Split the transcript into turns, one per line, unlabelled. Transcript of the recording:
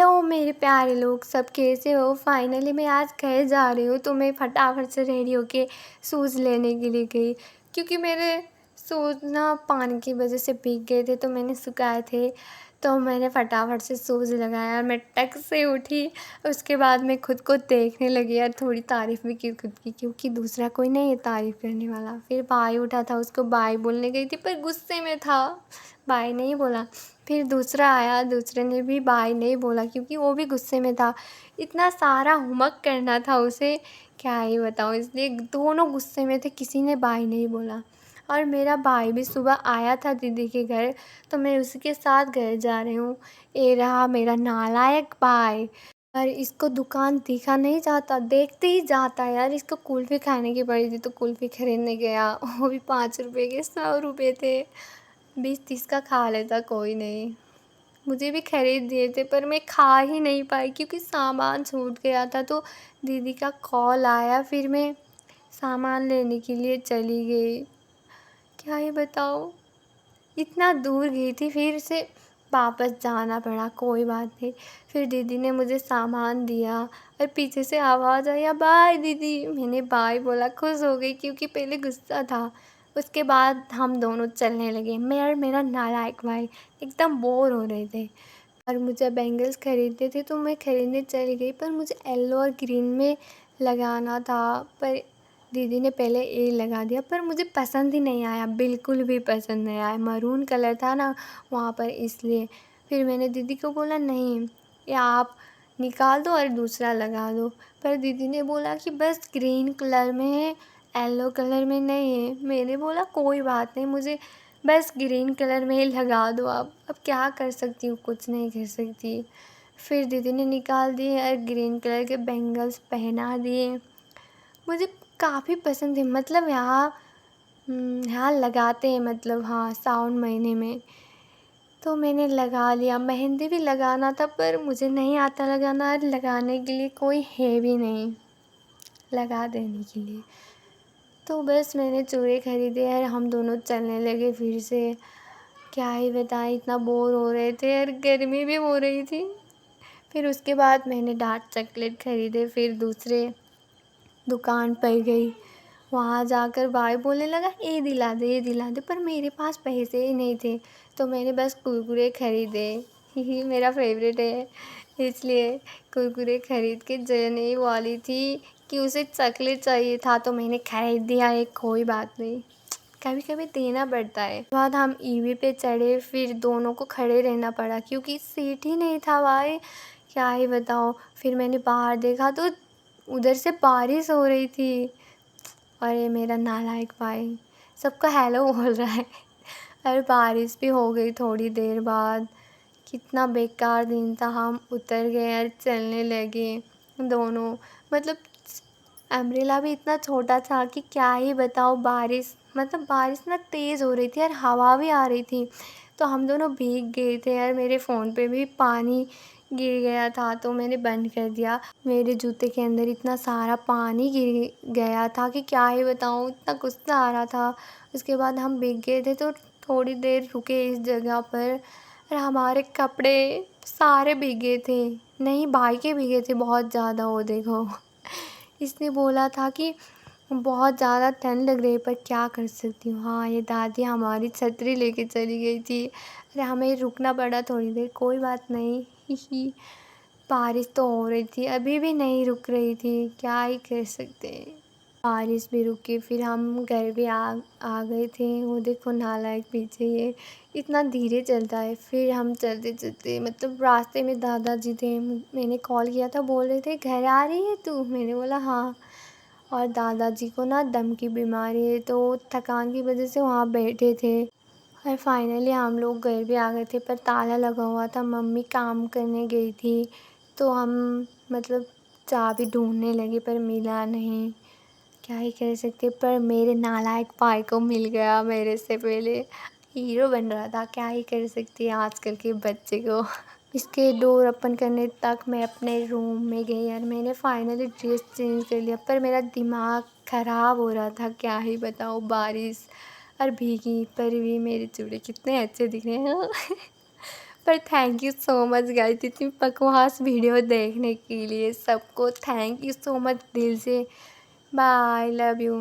Hello मेरे प्यारे लोग, सब कैसे हो? फाइनली मैं आज घर जा रही हूँ, तो मैं फटाफट से रेडी होके शूज़ लेने के लिए गई, क्योंकि मेरे शूज़ ना पानी की वजह से भीग गए थे, तो मैंने सुखाए थे। तो मैंने फटाफट से शूज़ लगाया, मैं टक से उठी। उसके बाद मैं खुद को देखने लगी यार, थोड़ी तारीफ़ भी की खुद की, क्योंकि दूसरा कोई नहीं है तारीफ़ करने वाला। फिर भाई उठा था, उसको बाय बोलने गई थी, पर गुस्से में था, बाय नहीं बोला। फिर दूसरा आया, दूसरे ने भी बाय नहीं बोला, क्योंकि वो भी गुस्से में था। इतना सारा होमवर्क करना था उसे, क्या ही बताऊँ, इसलिए दोनों गुस्से में थे, किसी ने बाय नहीं बोला। और मेरा भाई भी सुबह आया था दीदी के घर, तो मैं उसके साथ घर जा रही हूँ। ये रहा मेरा नालायक भाई। और इसको दुकान दिखा नहीं जाता, देखते ही जाता है यार। इसको कुल्फ़ी खाने की पड़ी थी, तो कुल्फ़ी खरीदने गया, वो भी 5 रुपए के 100 रुपए थे। 20-30 का खा लेता, कोई नहीं। मुझे भी खरीद दिए थे, पर मैं खा ही नहीं पाई, क्योंकि सामान छूट गया था। तो दीदी का कॉल आया, फिर मैं सामान लेने के लिए चली गई। क्या ही बताऊँ, इतना दूर गई थी, फिर से वापस जाना पड़ा, कोई बात नहीं। फिर दीदी ने मुझे सामान दिया, और पीछे से आवाज़ आई, बाय दीदी। मैंने बाय बोला, खुश हो गई, क्योंकि पहले गुस्सा था। उसके बाद हम दोनों चलने लगे, मैं और मेरा नालायक भाई एकदम बोर हो रहे थे। और मुझे बैंगल्स खरीदने थे, तो मैं खरीदने चली गई, पर मुझे येलो और ग्रीन में लगाना था। पर दीदी ने पहले ये लगा दिया, पर मुझे पसंद ही नहीं आया, बिल्कुल भी पसंद नहीं आया। मरून कलर था ना वहाँ पर, इसलिए। फिर मैंने दीदी को बोला, नहीं, ये आप निकाल दो और दूसरा लगा दो। पर दीदी ने बोला कि बस ग्रीन कलर में है, येलो कलर में नहीं है। मैंने बोला कोई बात नहीं, मुझे बस ग्रीन कलर में ही लगा दो आप। अब क्या कर सकती हूँ, कुछ नहीं कर सकती। फिर दीदी ने निकाल दिए और ग्रीन कलर के बैंगल्स पहना दिए। मुझे काफ़ी पसंद है, मतलब यहाँ लगाते हैं, मतलब हाँ, सावन महीने में। तो मैंने लगा लिया, मेहंदी भी लगाना था, पर मुझे नहीं आता लगाना, और लगाने के लिए कोई है भी नहीं लगा देने के लिए। तो बस मैंने चूड़े खरीदे और हम दोनों चलने लगे फिर से। क्या ही बताएं, इतना बोर हो रहे थे और गर्मी भी हो रही थी। फिर उसके बाद मैंने डार्क चॉकलेट खरीदे, फिर दूसरे दुकान पर गई। वहाँ जाकर भाई बोलने लगा, ये दिला दे, ये दिला दे, पर मेरे पास पैसे ही नहीं थे, तो मैंने बस कुरकुरे खरीदे। यही मेरा फेवरेट है, इसलिए कुरकुरे खरीद के देने वाली थी कि उसे चॉकलेट चाहिए था, तो मैंने खरीद दिया एक, कोई बात नहीं, कभी कभी देना पड़ता है। बाद हम ईवी पे चढ़े, फिर दोनों को खड़े रहना पड़ा, क्योंकि सीट ही नहीं था भाई, क्या ही बताऊँ। फिर मैंने बाहर देखा, तो उधर से बारिश हो रही थी। अरे मेरा नालायक भाई सबका हेलो बोल रहा है। और बारिश भी हो गई थोड़ी देर बाद। कितना बेकार दिन था। हम उतर गए और चलने लगे दोनों, मतलब अम्ब्रेला भी इतना छोटा था कि क्या ही बताओ। बारिश, मतलब बारिश ना तेज़ हो रही थी और हवा भी आ रही थी, तो हम दोनों भीग गए थे। और मेरे फ़ोन पे भी पानी गिर गया था, तो मैंने बंद कर दिया। मेरे जूते के अंदर इतना सारा पानी गिर गया था कि क्या ही बताऊँ, इतना गुस्सा आ रहा था। उसके बाद हम भीग गए थे, तो थोड़ी देर रुके इस जगह पर, और हमारे कपड़े सारे भीगे थे। नहीं, भाई के भीगे थे बहुत ज़्यादा, वो देखो। इसने बोला था कि बहुत ज़्यादा ठंड लग रही है, पर क्या कर सकती हूँ। हाँ, ये दादी हमारी छतरी लेके चली गई थी। अरे हमें रुकना पड़ा थोड़ी देर, कोई बात नहीं। ही बारिश तो हो रही थी, अभी भी नहीं रुक रही थी, क्या ही कर सकते हैं। बारिश भी रुकी, फिर हम घर भी आ गए थे। वो देखो नालायक पीछे, ये इतना धीरे चलता है। फिर हम चलते चलते, मतलब रास्ते में दादाजी थे, मैंने कॉल किया था, बोल रहे थे घर आ रही है तू? मैंने बोला हाँ। और दादाजी को ना दम की बीमारी है, तो थकान की वजह से वहाँ बैठे थे। और फाइनली हम लोग घर भी आ गए थे, पर ताला लगा हुआ था, मम्मी काम करने गई थी, तो हम मतलब चाबी ढूंढने लगे, पर मिला नहीं। क्या ही कर सकते, पर मेरे नालायक भाई को मिल गया मेरे से पहले। हीरो बन रहा था, क्या ही कर सकती है आजकल के बच्चे को। इसके डोर ओपन करने तक मैं अपने रूम में गई, और मैंने फाइनली ड्रेस चेंज कर लिया, पर मेरा दिमाग ख़राब हो रहा था, क्या ही बताऊँ। बारिश और भीगी, पर भी मेरे चूड़े कितने अच्छे दिख रहे हैं। पर thank you so much guys इतनी बकवास वीडियो देखने के लिए। सबको थैंक यू सो मच दिल से। Bye, love you.